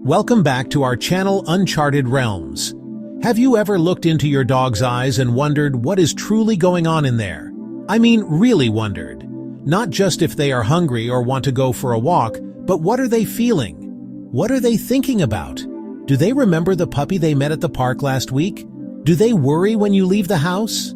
Welcome back to our channel Uncharted Realms. Have you ever looked into your dog's eyes and wondered what is truly going on in there? I mean, really wondered. Not just if they are hungry or want to go for a walk, but what are they feeling? What are they thinking about? Do they remember the puppy they met at the park last week? Do they worry when you leave the house?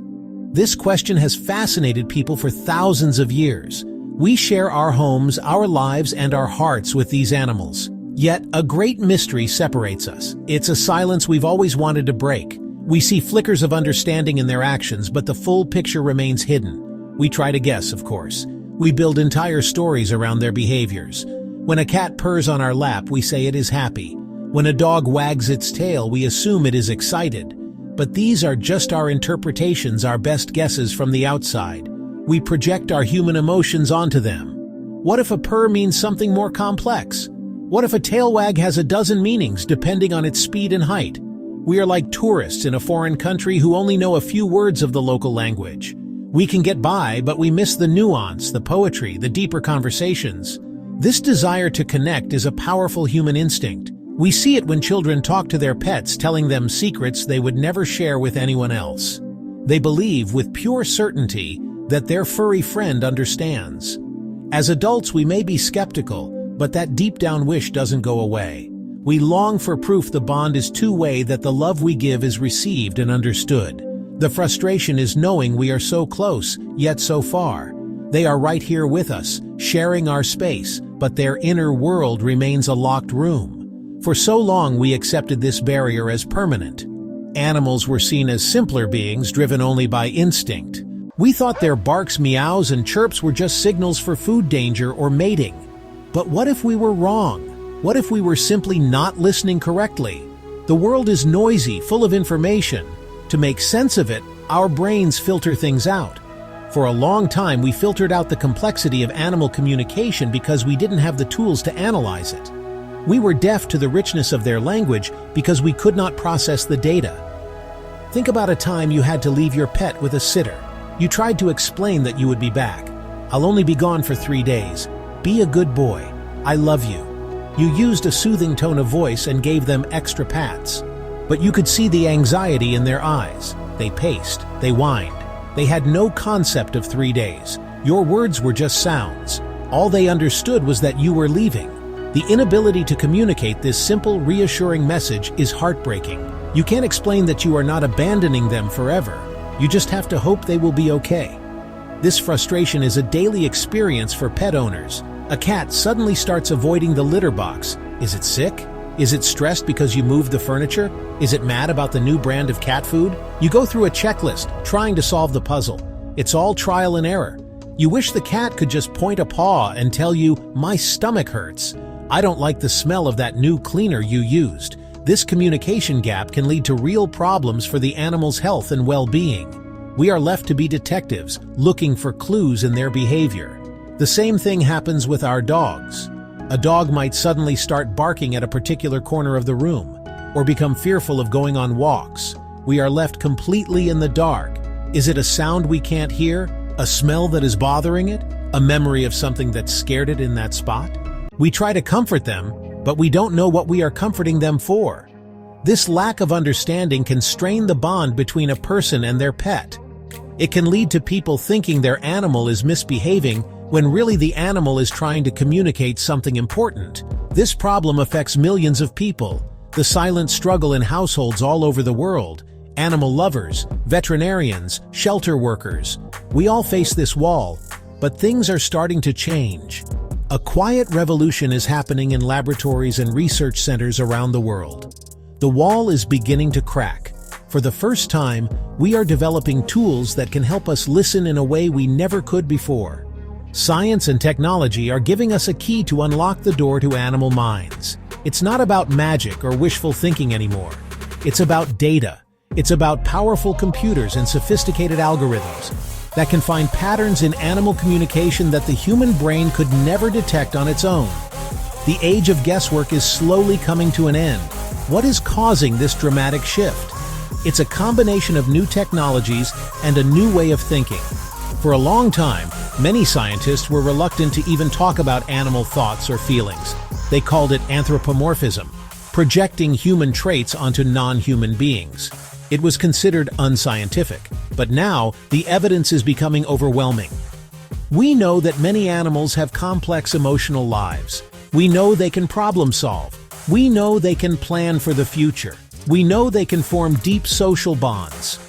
This question has fascinated people for thousands of years. We share our homes, our lives, and our hearts with these animals. Yet, a great mystery separates us. It's a silence we've always wanted to break. We see flickers of understanding in their actions, but the full picture remains hidden. We try to guess, of course. We build entire stories around their behaviors. When a cat purrs on our lap, we say it is happy. When a dog wags its tail, we assume it is excited. But these are just our interpretations, our best guesses from the outside. We project our human emotions onto them. What if a purr means something more complex? What if a tail wag has a dozen meanings depending on its speed and height? We are like tourists in a foreign country who only know a few words of the local language. We can get by, but we miss the nuance, the poetry, the deeper conversations. This desire to connect is a powerful human instinct. We see it when children talk to their pets, telling them secrets they would never share with anyone else. They believe with pure certainty that their furry friend understands. As adults, we may be skeptical, but that deep-down wish doesn't go away. We long for proof the bond is two-way, that the love we give is received and understood. The frustration is knowing we are so close, yet so far. They are right here with us, sharing our space, but their inner world remains a locked room. For so long we accepted this barrier as permanent. Animals were seen as simpler beings driven only by instinct. We thought their barks, meows, and chirps were just signals for food danger or mating. But what if we were wrong? What if we were simply not listening correctly? The world is noisy, full of information. To make sense of it, our brains filter things out. For a long time we filtered out the complexity of animal communication because we didn't have the tools to analyze it. We were deaf to the richness of their language because we could not process the data. Think about a time you had to leave your pet with a sitter. You tried to explain that you would be back. I'll only be gone for 3 days. Be a good boy. I love you. You used a soothing tone of voice and gave them extra pats. But you could see the anxiety in their eyes. They paced. They whined. They had no concept of 3 days. Your words were just sounds. All they understood was that you were leaving. The inability to communicate this simple, reassuring message is heartbreaking. You can't explain that you are not abandoning them forever. You just have to hope they will be okay. This frustration is a daily experience for pet owners. A cat suddenly starts avoiding the litter box. Is it sick? Is it stressed because you moved the furniture? Is it mad about the new brand of cat food? You go through a checklist, trying to solve the puzzle. It's all trial and error. You wish the cat could just point a paw and tell you, "My stomach hurts. I don't like the smell of that new cleaner you used." This communication gap can lead to real problems for the animal's health and well-being. We are left to be detectives, looking for clues in their behavior. The same thing happens with our dogs. A dog might suddenly start barking at a particular corner of the room, or become fearful of going on walks. We are left completely in the dark. Is it a sound we can't hear? A smell that is bothering it? A memory of something that scared it in that spot? We try to comfort them, but we don't know what we are comforting them for. This lack of understanding can strain the bond between a person and their pet. It can lead to people thinking their animal is misbehaving when really the animal is trying to communicate something important. This problem affects millions of people. The silent struggle in households all over the world. Animal lovers, veterinarians, shelter workers. We all face this wall, but things are starting to change. A quiet revolution is happening in laboratories and research centers around the world. The wall is beginning to crack. For the first time, we are developing tools that can help us listen in a way we never could before. Science and technology are giving us a key to unlock the door to animal minds. It's not about magic or wishful thinking anymore. It's about data. It's about powerful computers and sophisticated algorithms that can find patterns in animal communication that the human brain could never detect on its own. The age of guesswork is slowly coming to an end. What is causing this dramatic shift? It's a combination of new technologies and a new way of thinking. For a long time, many scientists were reluctant to even talk about animal thoughts or feelings. They called it anthropomorphism. projecting human traits onto non-human beings. It was considered unscientific, but now the evidence is becoming overwhelming. We know that many animals have complex emotional lives. We know they can problem solve. We know they can plan for the future. We know they can form deep social bonds.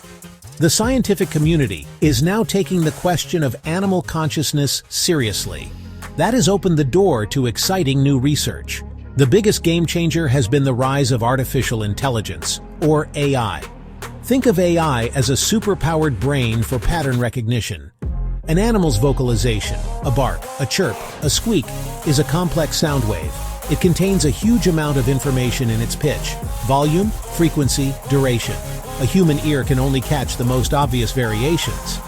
The scientific community is now taking the question of animal consciousness seriously. That has opened the door to exciting new research. The biggest game changer has been the rise of artificial intelligence, or AI. Think of AI as a superpowered brain for pattern recognition. An animal's vocalization, a bark, a chirp, a squeak, is a complex sound wave. It contains a huge amount of information in its pitch, volume, frequency, duration. A human ear can only catch the most obvious variations.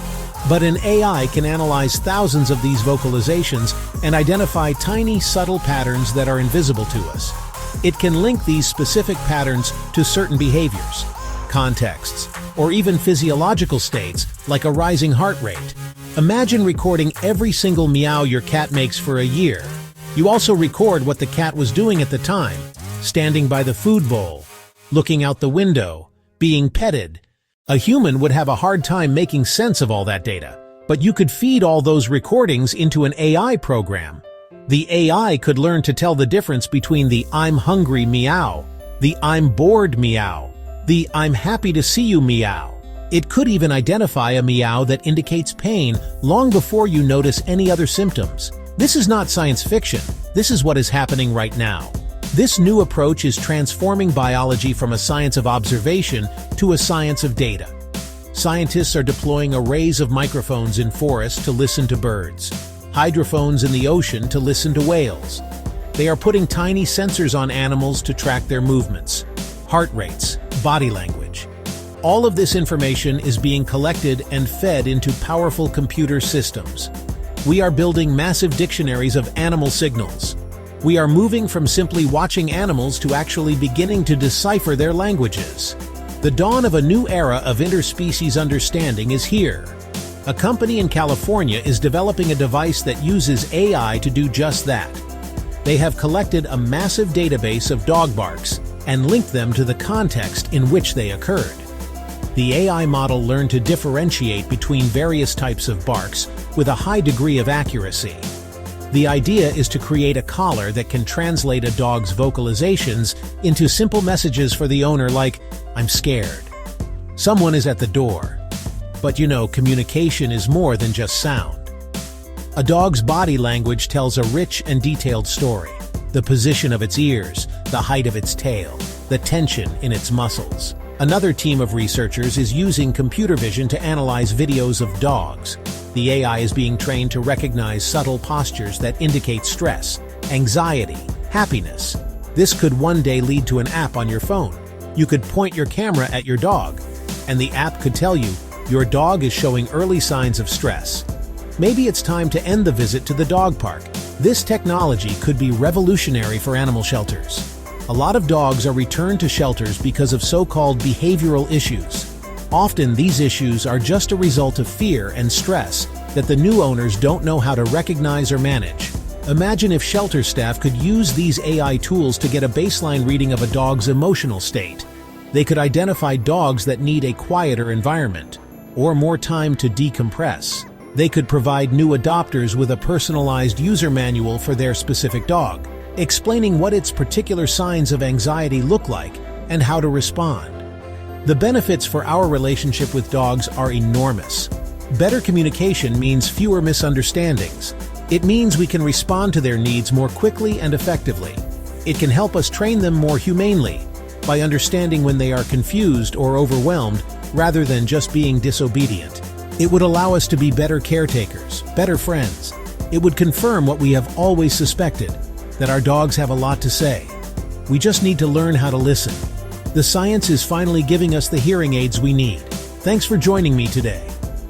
But an AI can analyze thousands of these vocalizations and identify tiny, subtle patterns that are invisible to us. It can link these specific patterns to certain behaviors, contexts, or even physiological states like a rising heart rate. Imagine recording every single meow your cat makes for a year. You also record what the cat was doing at the time, standing by the food bowl, looking out the window, being petted. A human would have a hard time making sense of all that data, but you could feed all those recordings into an AI program. The AI could learn to tell the difference between the "I'm hungry" meow, the "I'm bored" meow, the "I'm happy to see you" meow. It could even identify a meow that indicates pain long before you notice any other symptoms. This is not science fiction. This is what is happening right now. This new approach is transforming biology from a science of observation to a science of data. Scientists are deploying arrays of microphones in forests to listen to birds, hydrophones in the ocean to listen to whales. They are putting tiny sensors on animals to track their movements, heart rates, body language. All of this information is being collected and fed into powerful computer systems. We are building massive dictionaries of animal signals. We are moving from simply watching animals to actually beginning to decipher their languages. The dawn of a new era of interspecies understanding is here. A company in California is developing a device that uses AI to do just that. They have collected a massive database of dog barks and linked them to the context in which they occurred. The AI model learned to differentiate between various types of barks with a high degree of accuracy. The idea is to create a collar that can translate a dog's vocalizations into simple messages for the owner like, "I'm scared. Someone is at the door." But communication is more than just sound. A dog's body language tells a rich and detailed story. The position of its ears, the height of its tail, the tension in its muscles. Another team of researchers is using computer vision to analyze videos of dogs. The AI is being trained to recognize subtle postures that indicate stress, anxiety, happiness. This could one day lead to an app on your phone. You could point your camera at your dog, and the app could tell you, your dog is showing early signs of stress. Maybe it's time to end the visit to the dog park. This technology could be revolutionary for animal shelters. A lot of dogs are returned to shelters because of so-called behavioral issues. Often these issues are just a result of fear and stress that the new owners don't know how to recognize or manage. Imagine if shelter staff could use these AI tools to get a baseline reading of a dog's emotional state. They could identify dogs that need a quieter environment or more time to decompress. They could provide new adopters with a personalized user manual for their specific dog, explaining what its particular signs of anxiety look like and how to respond. The benefits for our relationship with dogs are enormous. Better communication means fewer misunderstandings. It means we can respond to their needs more quickly and effectively. It can help us train them more humanely by understanding when they are confused or overwhelmed rather than just being disobedient. It would allow us to be better caretakers, better friends. It would confirm what we have always suspected, that our dogs have a lot to say. We just need to learn how to listen. The science is finally giving us the hearing aids we need. Thanks for joining me today.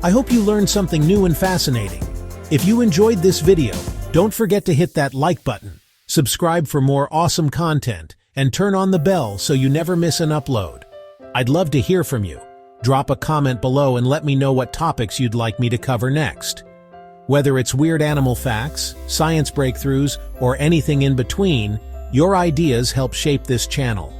I hope you learned something new and fascinating. If you enjoyed this video, don't forget to hit that like button, subscribe for more awesome content, and turn on the bell so you never miss an upload. I'd love to hear from you. Drop a comment below and let me know what topics you'd like me to cover next. Whether it's weird animal facts, science breakthroughs, or anything in between, Your ideas help shape this channel.